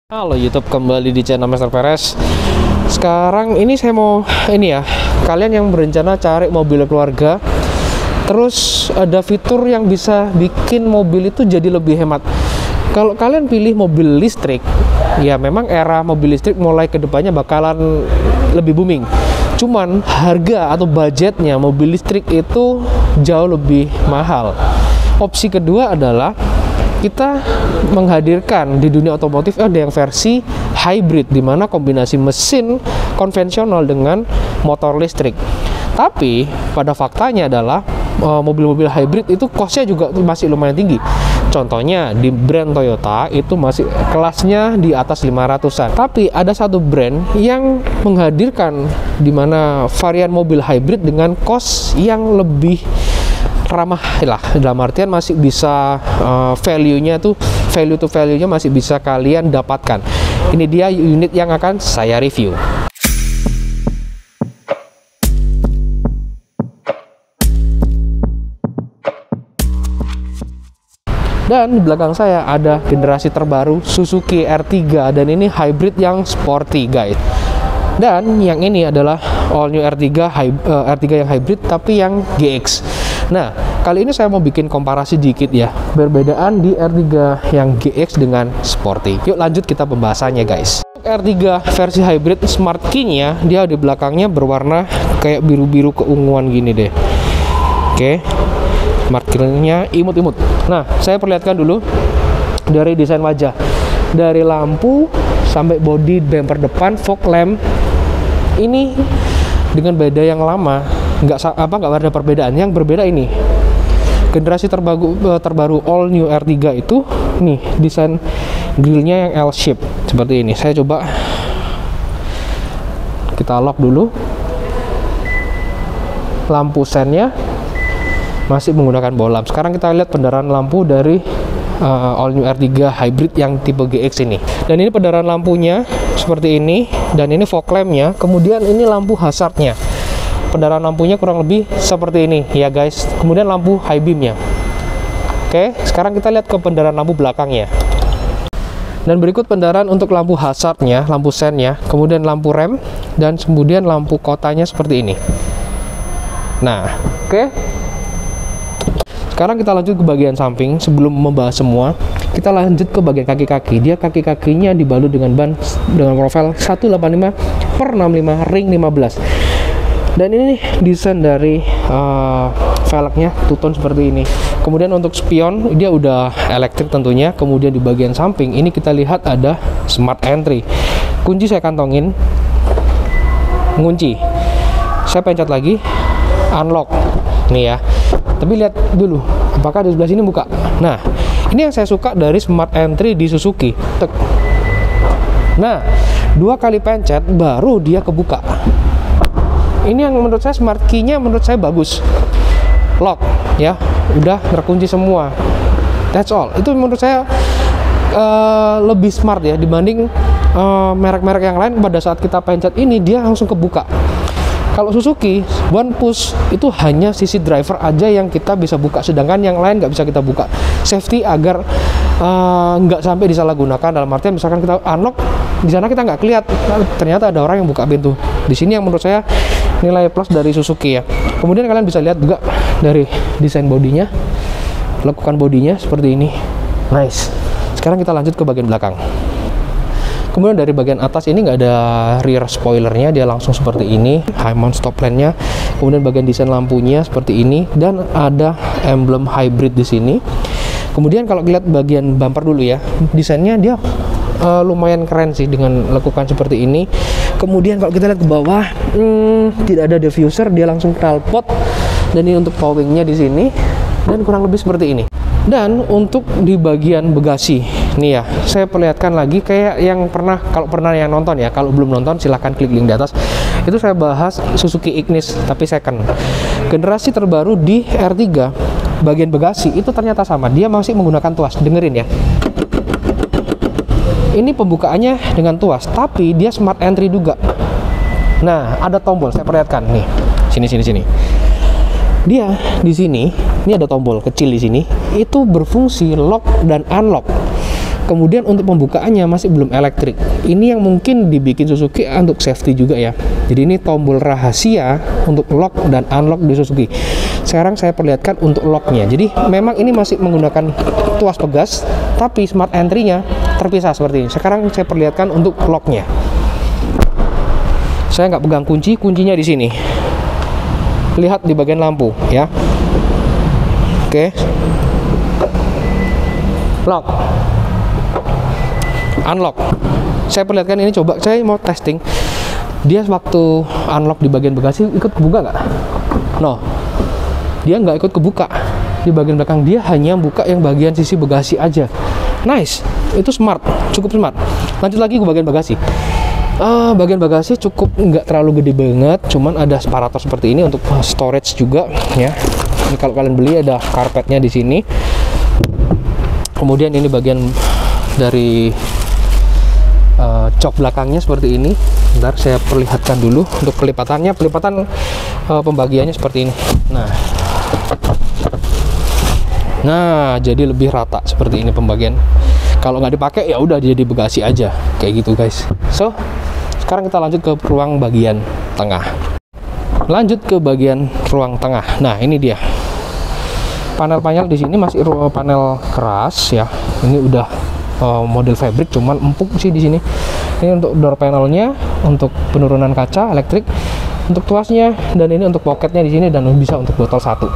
Halo YouTube, kembali di channel Master Perez. Sekarang ini saya mau kalian yang berencana cari mobil keluarga, terus ada fitur yang bisa bikin mobil itu jadi lebih hemat. Kalau kalian pilih mobil listrik, ya memang era mobil listrik mulai kedepannya bakalan lebih booming. Cuman harga atau budgetnya mobil listrik itu jauh lebih mahal. Opsi kedua adalah kita menghadirkan di dunia otomotif ada yang versi hybrid, di mana kombinasi mesin konvensional dengan motor listrik. Tapi pada faktanya adalah mobil-mobil hybrid itu costnya juga masih lumayan tinggi. Contohnya di brand Toyota itu masih kelasnya di atas 500-an. Tapi ada satu brand yang menghadirkan di mana varian mobil hybrid dengan cost yang lebih ramah lah, dalam artian masih bisa value-nya tuh value to value-nya masih bisa kalian dapatkan. Ini dia unit yang akan saya review. Dan di belakang saya ada generasi terbaru Suzuki R3, dan ini hybrid yang sporty guys. Dan yang ini adalah all new R3 yang hybrid tapi yang GX. Nah, kali ini saya mau bikin komparasi dikit ya, perbedaan di R3 yang GX dengan Sporty. Yuk lanjut kita pembahasannya guys. R3 versi hybrid Smart Key-nya, dia di belakangnya berwarna kayak biru-biru keunguan gini deh. Oke, Smart Key-nya imut-imut. Nah, saya perlihatkan dulu dari desain wajah, dari lampu sampai body bumper depan, fog lamp. Ini dengan beda yang lama nggak ada perbedaan. Yang berbeda ini generasi terbaru all new R3 itu nih desain grillnya yang L shape seperti ini. Saya coba kita lock dulu. Lampu sennya masih menggunakan bolam. Sekarang kita lihat pendarahan lampu dari all new R3 hybrid yang tipe GX ini. Dan ini pendarahan lampunya seperti ini, dan ini fog lampnya. Kemudian ini lampu hazardnya. Pendarahan lampunya kurang lebih seperti ini ya guys. Kemudian lampu high beamnya. Oke, sekarang kita lihat ke pendarahan lampu belakangnya. Dan berikut pendarahan untuk lampu hazardnya, lampu sennya, kemudian lampu rem, dan kemudian lampu kotanya seperti ini. Nah, oke. Sekarang kita lanjut ke bagian samping. Sebelum membahas semua, kita lanjut ke bagian kaki-kaki. Dia kaki-kakinya dibalut dengan ban dengan profil 185/65 ring 15. Dan ini desain dari velgnya two-tone seperti ini. Kemudian untuk spion dia udah elektrik tentunya. Kemudian di bagian samping ini kita lihat ada smart entry. Kunci saya kantongin, ngunci. Saya pencet lagi, unlock. Nih ya. Tapi lihat dulu, apakah di sebelah sini buka. Nah, ini yang saya suka dari smart entry di Suzuki. Tek. Nah, 2 kali pencet baru dia kebuka. Ini yang menurut saya smart key-nya menurut saya bagus. Lock ya, udah terkunci semua. That's all. Itu menurut saya lebih smart ya dibanding merek-merek yang lain. Pada saat kita pencet ini dia langsung kebuka. Kalau Suzuki one push itu hanya sisi driver aja yang kita bisa buka, sedangkan yang lain nggak bisa kita buka. Safety agar nggak sampai disalahgunakan. Dalam artian misalkan kita unlock di sana kita nggak kelihatan, ternyata ada orang yang buka pintu. Di sini yang menurut saya nilai plus dari Suzuki ya. Kemudian kalian bisa lihat juga dari desain bodinya, lekukan bodinya seperti ini. Nice. Sekarang kita lanjut ke bagian belakang. Kemudian dari bagian atas ini nggak ada rear spoilernya, dia langsung seperti ini. High mount stop lamp-nya. Kemudian bagian desain lampunya seperti ini, dan ada emblem hybrid di sini. Kemudian kalau lihat bagian bumper dulu ya, desainnya dia lumayan keren sih dengan lekukan seperti ini. Kemudian kalau kita lihat ke bawah, tidak ada diffuser, dia langsung knalpot. Dan ini untuk towingnya di sini, dan kurang lebih seperti ini. Dan untuk di bagian bagasi, nih ya, saya perlihatkan lagi kayak yang kalau pernah yang nonton ya. Kalau belum nonton silahkan klik link di atas. Itu saya bahas Suzuki Ignis tapi second. Generasi terbaru di R3, bagian bagasi itu ternyata sama. Dia masih menggunakan tuas. Dengerin ya. Ini pembukaannya dengan tuas, tapi dia smart entry juga. Nah, ada tombol, saya perlihatkan nih. Sini. Dia di sini, ini ada tombol kecil di sini, itu berfungsi lock dan unlock. Kemudian untuk pembukaannya masih belum elektrik. Ini yang mungkin dibikin Suzuki untuk safety juga ya. Jadi ini tombol rahasia untuk lock dan unlock di Suzuki. Sekarang saya perlihatkan untuk locknya. Jadi memang ini masih menggunakan tuas pegas, tapi smart entry-nya terpisah seperti ini. Sekarang saya perlihatkan untuk locknya. Saya nggak pegang kunci, kuncinya di sini. Lihat di bagian lampu ya. Oke. Lock. Unlock. Saya perlihatkan ini, coba saya mau testing. Dia waktu unlock di bagian bagasi ikut kebuka nggak? No. Dia nggak ikut kebuka. Di bagian belakang dia hanya buka yang bagian sisi bagasi aja. Nice. Itu smart, cukup smart. Lanjut lagi ke bagian bagasi. Bagian bagasi cukup nggak terlalu gede banget, cuman ada separator seperti ini untuk storage juga ya. Ini kalau kalian beli ada karpetnya di sini. Kemudian ini bagian dari jok belakangnya seperti ini. Bentar saya perlihatkan dulu untuk pelipatannya. Pelipatan pembagiannya seperti ini. Nah, jadi lebih rata seperti ini pembagian. Kalau nggak dipakai ya udah jadi bagasi aja kayak gitu guys. So sekarang kita lanjut ke ruang bagian tengah. Lanjut ke bagian ruang tengah. Nah ini dia. Panel-panel di sini masih panel keras ya. Ini udah model fabric, cuman empuk sih di sini. Ini untuk door panelnya, untuk penurunan kaca elektrik, untuk tuasnya, dan ini untuk poketnya di sini dan bisa untuk botol satu.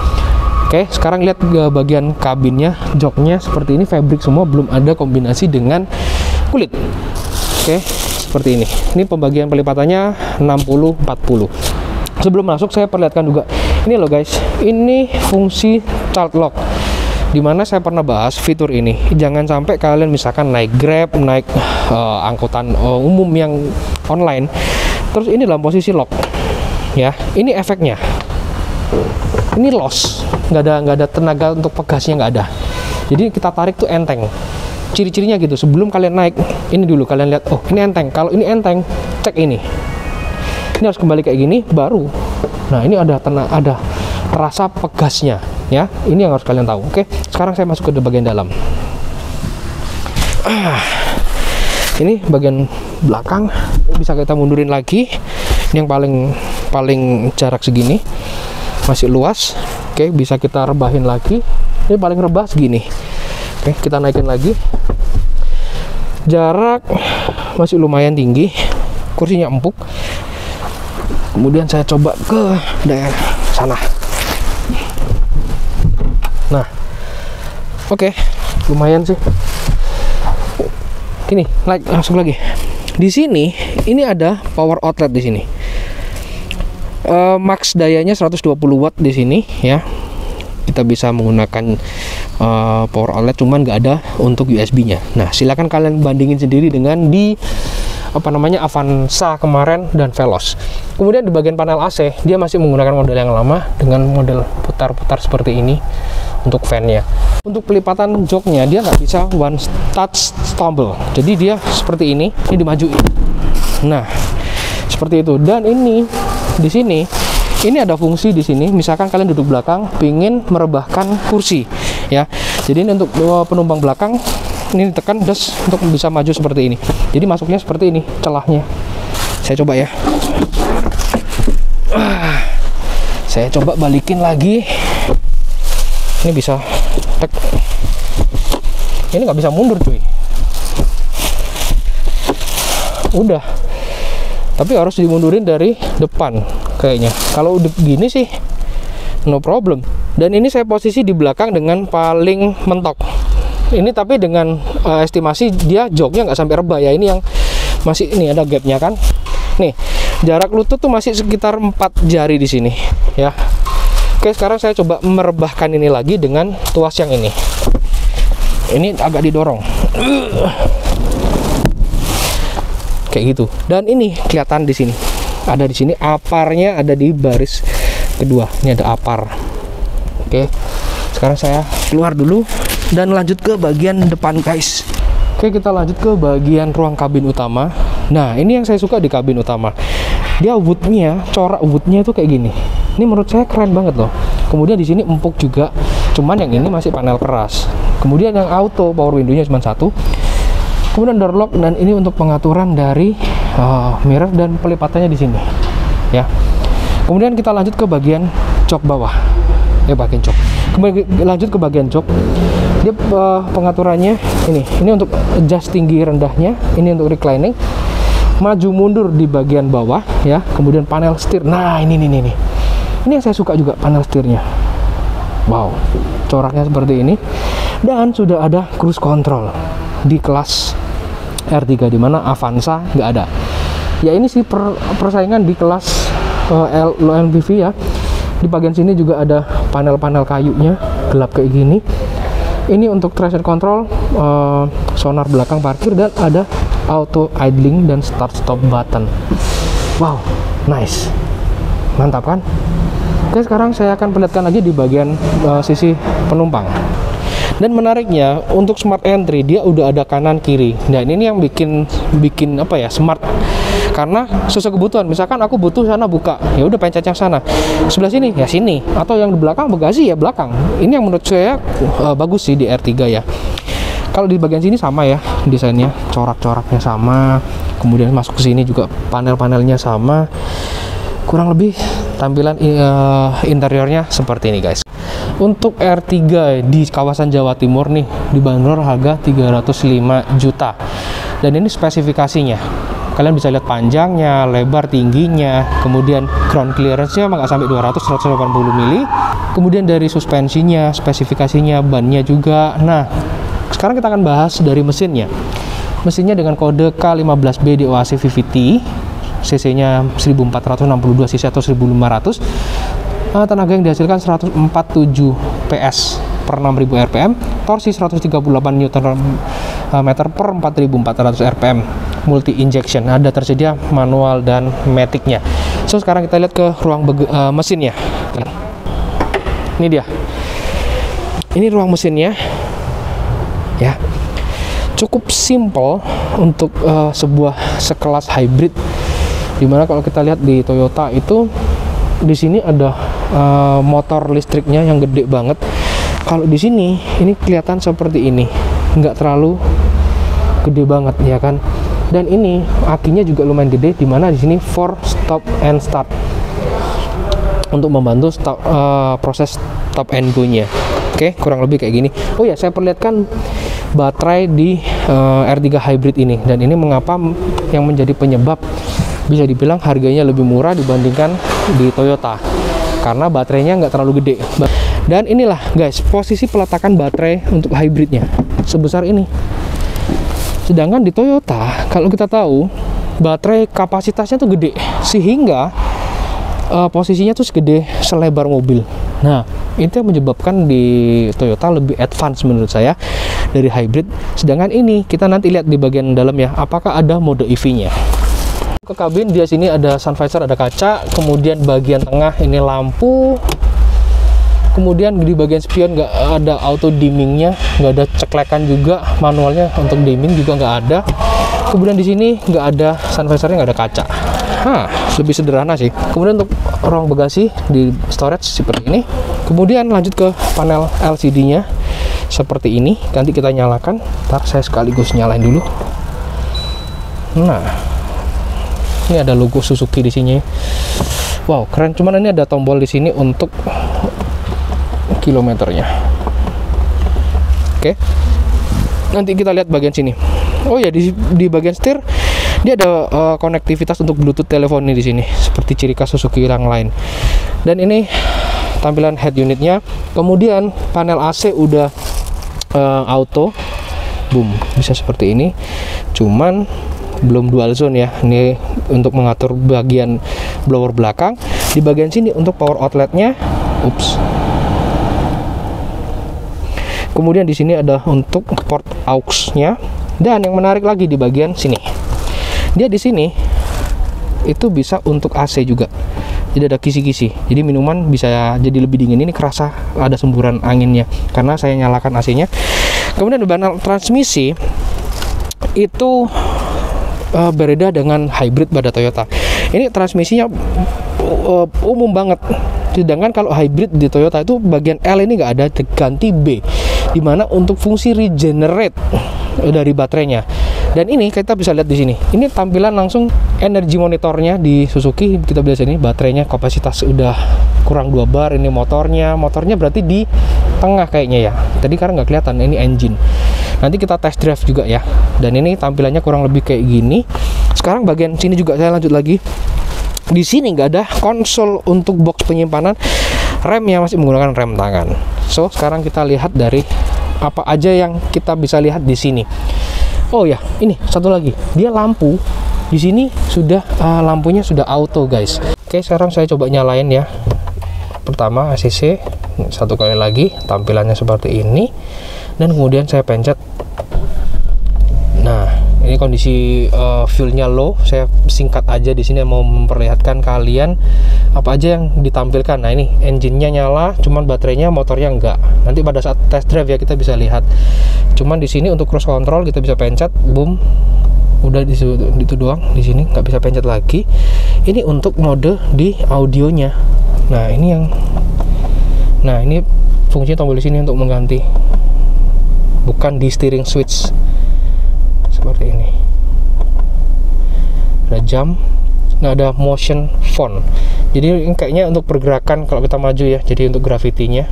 Oke, sekarang lihat ke bagian kabinnya, joknya seperti ini fabric semua, belum ada kombinasi dengan kulit. Oke, seperti ini. Ini pembagian pelipatannya 60-40. Sebelum masuk saya perlihatkan juga. Ini loh guys, ini fungsi child lock. Dimana saya pernah bahas fitur ini. Jangan sampai kalian misalkan naik Grab, naik angkutan umum yang online, terus ini dalam posisi lock. Ya, ini efeknya. Ini loss, nggak ada tenaga untuk pegasnya, nggak ada. Jadi kita tarik tuh enteng. Ciri-cirinya gitu. Sebelum kalian naik, ini dulu kalian lihat. Oh, ini enteng. Kalau ini enteng, cek ini. Ini harus kembali kayak gini, baru. Nah, ini ada rasa pegasnya, ya. Ini yang harus kalian tahu. Oke, sekarang saya masuk ke bagian dalam. Ini bagian belakang bisa kita mundurin lagi. Ini yang paling jarak segini. Masih luas. Oke, bisa kita rebahin lagi. Ini paling rebah segini. Oke, kita naikin lagi. Jarak masih lumayan tinggi. Kursinya empuk. Kemudian saya coba ke daerah sana. Nah, oke, lumayan sih. Gini, langsung lagi. Di sini, ini ada power outlet di sini. Max dayanya 120 watt di sini ya. Kita bisa menggunakan power outlet, cuman nggak ada untuk USB-nya. Nah, silakan kalian bandingin sendiri dengan di Avanza kemarin dan Veloz. Kemudian di bagian panel AC dia masih menggunakan model yang lama dengan model putar-putar seperti ini untuk fan-nya. Untuk pelipatan joknya dia nggak bisa one touch tumble, jadi dia seperti ini dimajuin. Nah, seperti itu. Dan ini di sini ini ada fungsi di sini. Misalkan kalian duduk belakang, pingin merebahkan kursi, ya. Jadi ini untuk penumpang belakang. Ini ditekan terus untuk bisa maju seperti ini. Jadi masuknya seperti ini celahnya. Saya coba ya. Saya coba balikin lagi. Ini bisa tek. Ini nggak bisa mundur cuy. Udah. Tapi harus dimundurin dari depan kayaknya. Kalau udah gini sih no problem. Dan ini saya posisi di belakang dengan paling mentok. Ini tapi dengan estimasi dia joknya nggak sampai rebah ya. Ini yang masih, ini ada gapnya kan. Nih, jarak lutut tuh masih sekitar 4 jari di sini ya. Oke, sekarang saya coba merebahkan ini lagi dengan tuas yang ini. Ini agak didorong. Kayak gitu. Dan ini kelihatan di sini. Ada di sini aparnya, ada di baris kedua. Ini ada apar. Oke. Sekarang saya keluar dulu dan lanjut ke bagian depan guys. Oke, kita lanjut ke bagian ruang kabin utama. Nah, ini yang saya suka di kabin utama. Dia woodnya, corak woodnya itu kayak gini. Ini menurut saya keren banget loh. Kemudian di sini empuk juga. Cuman yang ini masih panel keras. Kemudian yang auto power window-nya cuma satu. Kemudian door lock, dan ini untuk pengaturan dari mirror dan pelipatannya di sini ya. Kemudian kita lanjut ke bagian jok bawah, bagian jok. Kemudian lanjut ke bagian jok, dia pengaturannya ini untuk adjust tinggi rendahnya, ini untuk reclining, maju mundur di bagian bawah ya. Kemudian panel setir, nah ini yang saya suka juga, panel setirnya. Wow, coraknya seperti ini. Dan sudah ada cruise control di kelas R3, dimana Avanza nggak ada ya. Ini sih persaingan di kelas low MPV ya. Di bagian sini juga ada panel-panel kayunya gelap kayak gini. Ini untuk traction control, sonar belakang parkir, dan ada auto idling dan start stop button. Wow, nice, mantap kan? Oke, sekarang saya akan perlihatkan lagi di bagian sisi penumpang. Dan menariknya untuk Smart Entry dia udah ada kanan kiri. Nah ini yang bikin apa ya, smart. Karena sesuai kebutuhan. Misalkan aku butuh sana buka, ya udah pencet yang sana. Sebelah sini ya sini, atau yang di belakang bagasi ya belakang. Ini yang menurut saya bagus sih di R3 ya. Kalau di bagian sini sama ya desainnya, corak-coraknya sama. Kemudian masuk ke sini juga panel-panelnya sama. Kurang lebih tampilan interiornya seperti ini guys. Untuk R3 di kawasan Jawa Timur nih dibanderol harga 305 juta. Dan ini spesifikasinya. Kalian bisa lihat panjangnya, lebar tingginya, kemudian ground clearance-nya nggak sampai 180 mili. Kemudian dari suspensinya, spesifikasinya, bannya juga. Nah, sekarang kita akan bahas dari mesinnya. Mesinnya dengan kode K15B DOHC VVT, cc-nya 1462 cc atau 1500. Tenaga yang dihasilkan 147 PS per 6000 rpm, torsi 138 Nm per 4400 rpm, multi injection, ada tersedia manual dan matic-nya. So sekarang kita lihat ke ruang mesinnya. Ini dia, ini ruang mesinnya ya. Cukup simple untuk sebuah sekelas hybrid, dimana kalau kita lihat di Toyota itu di sini ada motor listriknya yang gede banget. Kalau di sini ini kelihatan seperti ini, nggak terlalu gede banget ya kan. Dan ini akinya juga lumayan gede, dimana di sini for stop and start untuk membantu proses stop and go nya. Oke, kurang lebih kayak gini. Oh ya, saya perlihatkan baterai di R3 hybrid ini, dan ini mengapa yang menjadi penyebab bisa dibilang harganya lebih murah dibandingkan di Toyota, karena baterainya nggak terlalu gede. Dan inilah guys posisi peletakan baterai untuk hybridnya sebesar ini. Sedangkan di Toyota kalau kita tahu baterai kapasitasnya tuh gede, sehingga posisinya tuh segede selebar mobil. Nah itu yang menyebabkan di Toyota lebih advance menurut saya dari hybrid. Sedangkan ini kita nanti lihat di bagian dalam ya, apakah ada mode EV-nya. Ke kabin, dia sini ada sun visor, ada kaca, kemudian bagian tengah ini lampu, kemudian di bagian spion nggak ada auto dimmingnya, nggak ada ceklekan juga, manualnya untuk dimming juga nggak ada. Kemudian di sini nggak ada sun visornya, nggak ada kaca. Lebih sederhana sih. Kemudian untuk ruang bagasi di storage seperti ini. Kemudian lanjut ke panel LCD-nya seperti ini. Nanti kita nyalakan. Ntar saya sekaligus nyalain dulu. Nah, ini ada logo Suzuki di sini. Wow, keren. Cuman ini ada tombol di sini untuk kilometernya. Oke. Nanti kita lihat bagian sini. Oh ya, di bagian setir dia ada konektivitas untuk Bluetooth telepon di sini, seperti ciri khas Suzuki yang lain. Dan ini tampilan head unitnya. Kemudian panel AC udah auto, boom, bisa seperti ini. Cuman belum dual zone ya. Ini untuk mengatur bagian blower belakang. Di bagian sini untuk power outletnya, kemudian di sini ada untuk port aux-nya. Dan yang menarik lagi di bagian sini, dia di sini itu bisa untuk AC juga. Jadi ada kisi-kisi. Jadi minuman bisa jadi lebih dingin. Ini kerasa ada semburan anginnya karena saya nyalakan AC-nya. Kemudian di panel transmisi itu berbeda dengan hybrid pada Toyota. Ini transmisinya umum banget. Sedangkan kalau hybrid di Toyota itu bagian L ini nggak ada, ganti B, dimana untuk fungsi regenerate dari baterainya. Dan ini kita bisa lihat di sini. Ini tampilan langsung energi monitornya di Suzuki. Kita bisa ini baterainya kapasitas udah kurang 2 bar. Ini motornya berarti di tengah kayaknya ya. Tadi karena nggak kelihatan. Ini engine. Nanti kita test drive juga ya. Dan ini tampilannya kurang lebih kayak gini. Sekarang bagian sini juga saya lanjut lagi. Di sini nggak ada konsol untuk box penyimpanan. Remnya masih menggunakan rem tangan. So sekarang kita lihat dari apa aja yang kita bisa lihat di sini. Oh ya, ini satu lagi. Dia lampu di sini sudah lampunya sudah auto, guys. Oke, sekarang saya coba nyalain ya. Pertama ACC, satu kali lagi, tampilannya seperti ini. Dan kemudian saya pencet. Nah, ini kondisi fuelnya low. Saya singkat aja di sini mau memperlihatkan kalian apa aja yang ditampilkan. Nah, ini engine-nya nyala, cuman baterainya, motornya enggak. Nanti pada saat test drive ya kita bisa lihat. Cuman di sini untuk cruise control kita bisa pencet, boom. Udah di situ doang, di sini nggak bisa pencet lagi. Ini untuk mode di audionya. Nah, ini fungsi tombol di sini untuk mengganti. Bukan di steering switch. Seperti ini. Ada jam. Nah, ada motion font. Jadi ini kayaknya untuk pergerakan kalau kita maju ya. Jadi untuk gravity-nya.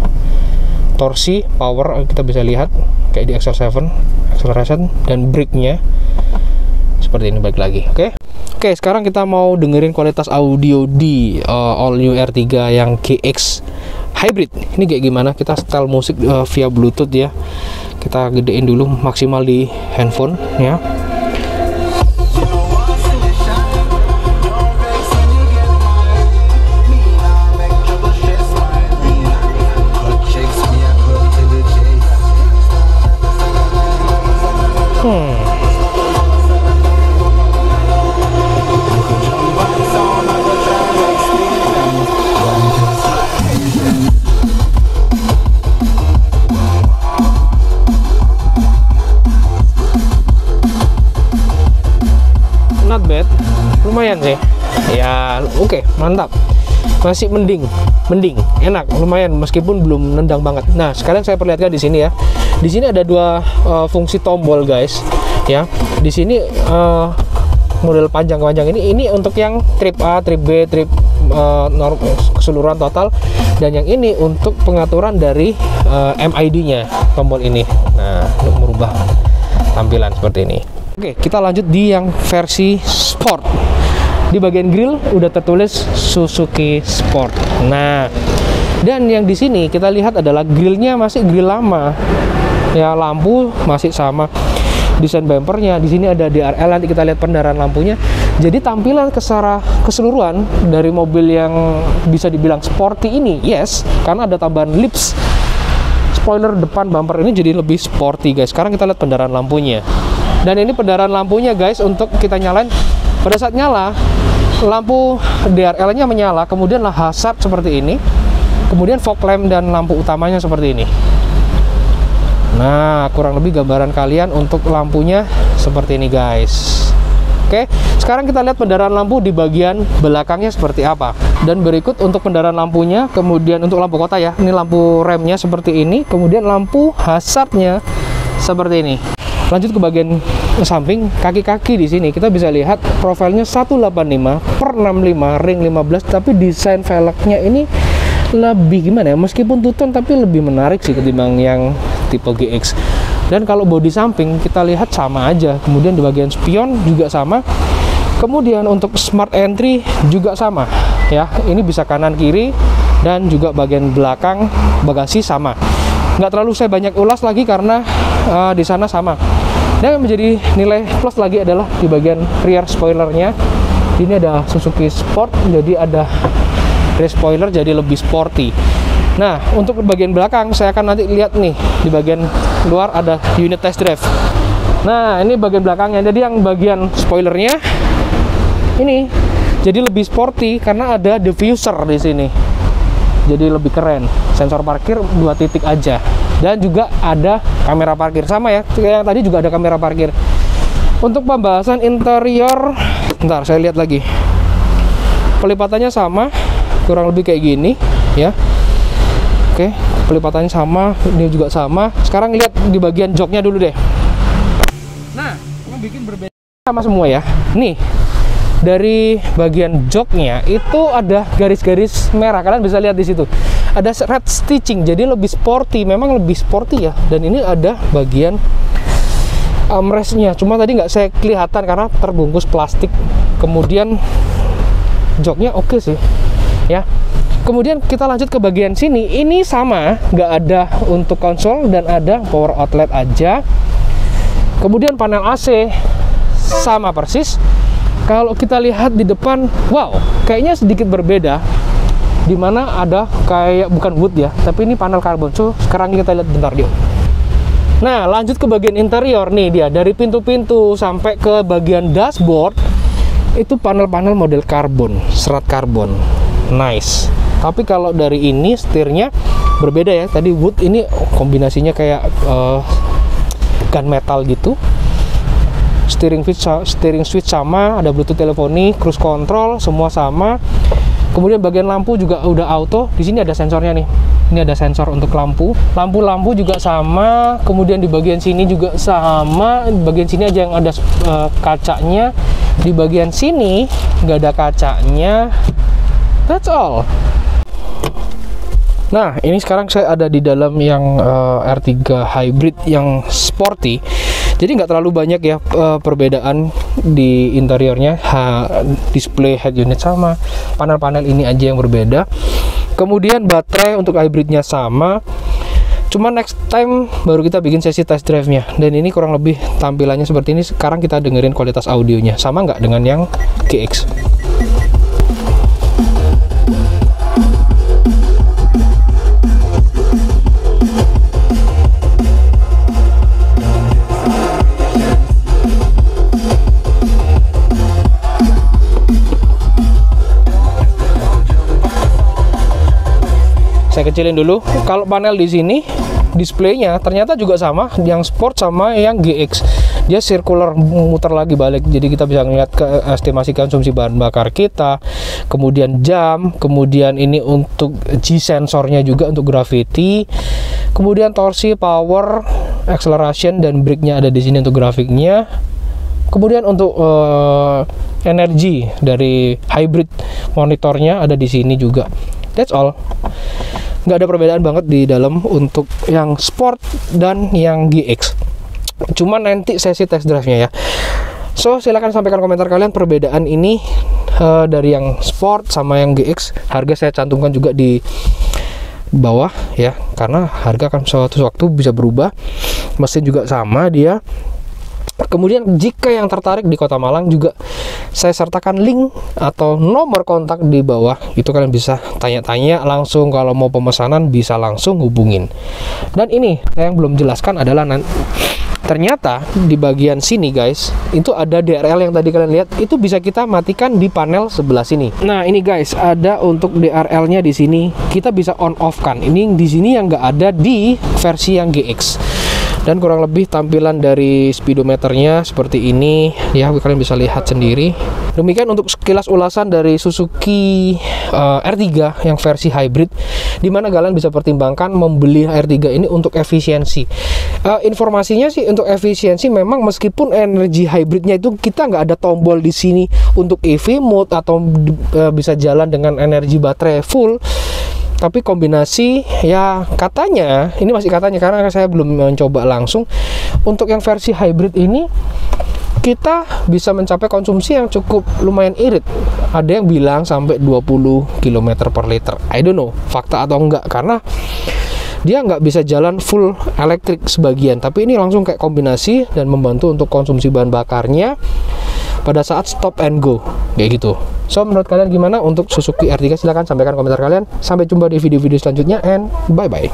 Torsi, power kita bisa lihat kayak di XL7, acceleration dan brake-nya seperti ini balik lagi. Oke, sekarang kita mau dengerin kualitas audio di All New R3 yang GX Hybrid. Ini kayak gimana? Kita setel musik via Bluetooth ya. Kita gedein dulu maksimal di handphone ya. Not bad, lumayan sih ya. Oke, mantap, masih mending, enak, lumayan meskipun belum nendang banget. Nah, sekarang saya perlihatkan di sini ya. Di sini ada dua fungsi tombol, guys ya. Di sini model panjang ini untuk yang trip A, trip B, trip keseluruhan total, dan yang ini untuk pengaturan dari MID-nya tombol ini. Nah, untuk merubah tampilan seperti ini. Oke, kita lanjut di yang versi Sport. Di bagian grill udah tertulis Suzuki Sport. Nah, dan yang di sini kita lihat adalah grillnya masih grill lama. Ya, lampu masih sama. Desain bumpernya di sini ada DRL. Nanti kita lihat pendarahan lampunya. Jadi tampilan keseluruhan dari mobil yang bisa dibilang sporty ini, yes, karena ada tambahan lips. Spoiler depan bumper ini jadi lebih sporty, guys. Sekarang kita lihat pendarahan lampunya. Dan ini pendarahan lampunya, guys, untuk kita nyalain. Pada saat nyala, lampu DRL-nya menyala, kemudian hazard seperti ini, kemudian fog lamp dan lampu utamanya seperti ini. Nah, kurang lebih gambaran kalian untuk lampunya seperti ini, guys. Oke, sekarang kita lihat pendarahan lampu di bagian belakangnya seperti apa. Dan berikut untuk pendarahan lampunya, kemudian untuk lampu kota ya. Ini lampu remnya seperti ini, kemudian lampu hazardnya seperti ini. Lanjut ke bagian samping, kaki-kaki di sini kita bisa lihat profilnya 185/65 ring 15, tapi desain velgnya ini lebih gimana ya? Meskipun two-tone tapi lebih menarik sih ketimbang yang tipe GX. Dan kalau bodi samping kita lihat sama aja. Kemudian di bagian spion juga sama. Kemudian untuk smart entry juga sama ya. Ini bisa kanan kiri dan juga bagian belakang bagasi sama. Nggak terlalu saya banyak ulas lagi karena di sana sama. Dan yang menjadi nilai plus lagi adalah di bagian rear spoilernya. Ini ada Suzuki Sport, jadi ada rear spoiler jadi lebih sporty. Nah, untuk bagian belakang saya akan nanti lihat nih di bagian luar ada unit test drive. Nah, ini bagian belakangnya. Jadi yang bagian spoilernya ini jadi lebih sporty karena ada diffuser di sini. Jadi lebih keren. Sensor parkir 2 titik aja. Dan juga ada kamera parkir sama ya. Yang tadi juga ada kamera parkir. Untuk pembahasan interior, bentar saya lihat lagi. Pelipatannya sama, kurang lebih kayak gini ya. Oke, pelipatannya sama, ini juga sama. Sekarang lihat di bagian joknya dulu deh. Nah, bikin berbeda sama semua ya. Nih, dari bagian joknya itu ada garis-garis merah, kalian bisa lihat di situ ada red stitching, jadi lebih sporty, memang lebih sporty ya. Dan ini ada bagian armrestnya, cuma tadi nggak saya kelihatan karena terbungkus plastik. Kemudian joknya oke sih ya. Kemudian kita lanjut ke bagian sini, ini sama, nggak ada untuk konsol dan ada power outlet aja. Kemudian panel AC sama persis. Kalau kita lihat di depan, wow, kayaknya sedikit berbeda. Dimana ada kayak bukan wood ya, tapi ini panel karbon. So, sekarang kita lihat bentar dia. Nah, lanjut ke bagian interior nih dia. Dari pintu-pintu sampai ke bagian dashboard, itu panel-panel model karbon, serat karbon. Nice. Tapi kalau dari ini setirnya berbeda ya. Tadi wood, ini kombinasinya kayak gunmetal gitu. Steering switch sama, ada Bluetooth teleponi, cruise control semua sama. Kemudian bagian lampu juga udah auto. Di sini ada sensornya nih. Ini ada sensor untuk lampu. Lampu-lampu juga sama. Kemudian di bagian sini juga sama. Di bagian sini aja yang ada kacanya. Di bagian sini nggak ada kacanya. That's all. Nah, ini sekarang saya ada di dalam yang R3 Hybrid yang sporty. Jadi nggak terlalu banyak ya perbedaan di interiornya. Display head unit sama, panel-panel ini aja yang berbeda. Kemudian baterai untuk hybridnya sama. Cuma next time baru kita bikin sesi test drive-nya. Dan ini kurang lebih tampilannya seperti ini. Sekarang kita dengerin kualitas audionya. Sama nggak dengan yang GX? Saya kecilin dulu. Kalau panel di sini displaynya ternyata juga sama, yang sport sama yang GX. Dia circular, muter lagi balik, jadi kita bisa ngeliat ke estimasi konsumsi bahan bakar kita, kemudian jam, kemudian ini untuk G sensornya juga untuk gravity, kemudian torsi, power, acceleration dan brake-nya ada di sini untuk grafiknya. Kemudian untuk energi dari hybrid monitornya ada di sini juga. That's all. Nggak ada perbedaan banget di dalam untuk yang sport dan yang GX. Cuma nanti sesi test drive-nya ya. So, silahkan sampaikan komentar kalian perbedaan ini dari yang sport sama yang GX. Harga saya cantumkan juga di bawah ya, karena harga kan suatu waktu bisa berubah. Mesin juga sama dia. Kemudian jika yang tertarik di Kota Malang juga saya sertakan link atau nomor kontak di bawah. Itu kalian bisa tanya-tanya langsung, kalau mau pemesanan bisa langsung hubungin. Dan ini yang belum jelaskan adalah ternyata di bagian sini guys, itu ada DRL yang tadi kalian lihat, itu bisa kita matikan di panel sebelah sini. Nah, ini guys, ada untuk DRL-nya di sini. Kita bisa on off kan. Ini di sini yang nggak ada di versi yang GX. Dan kurang lebih tampilan dari speedometernya seperti ini ya, kalian bisa lihat sendiri. Demikian untuk sekilas ulasan dari Suzuki R3 yang versi hybrid, dimana kalian bisa pertimbangkan membeli R3 ini untuk efisiensi. Informasinya sih untuk efisiensi memang meskipun energi hybridnya itu kita nggak ada tombol di sini untuk EV mode atau bisa jalan dengan energi baterai full. Tapi kombinasi ya, katanya, ini masih katanya karena saya belum mencoba langsung. Untuk yang versi hybrid ini kita bisa mencapai konsumsi yang cukup lumayan irit. Ada yang bilang sampai 20 km per liter. I don't know fakta atau enggak, karena dia nggak bisa jalan full elektrik sebagian, tapi ini langsung kayak kombinasi dan membantu untuk konsumsi bahan bakarnya pada saat stop and go kayak gitu. So, menurut kalian gimana untuk Suzuki R3? Silahkan sampaikan komentar kalian. Sampai jumpa di video-video selanjutnya and bye bye.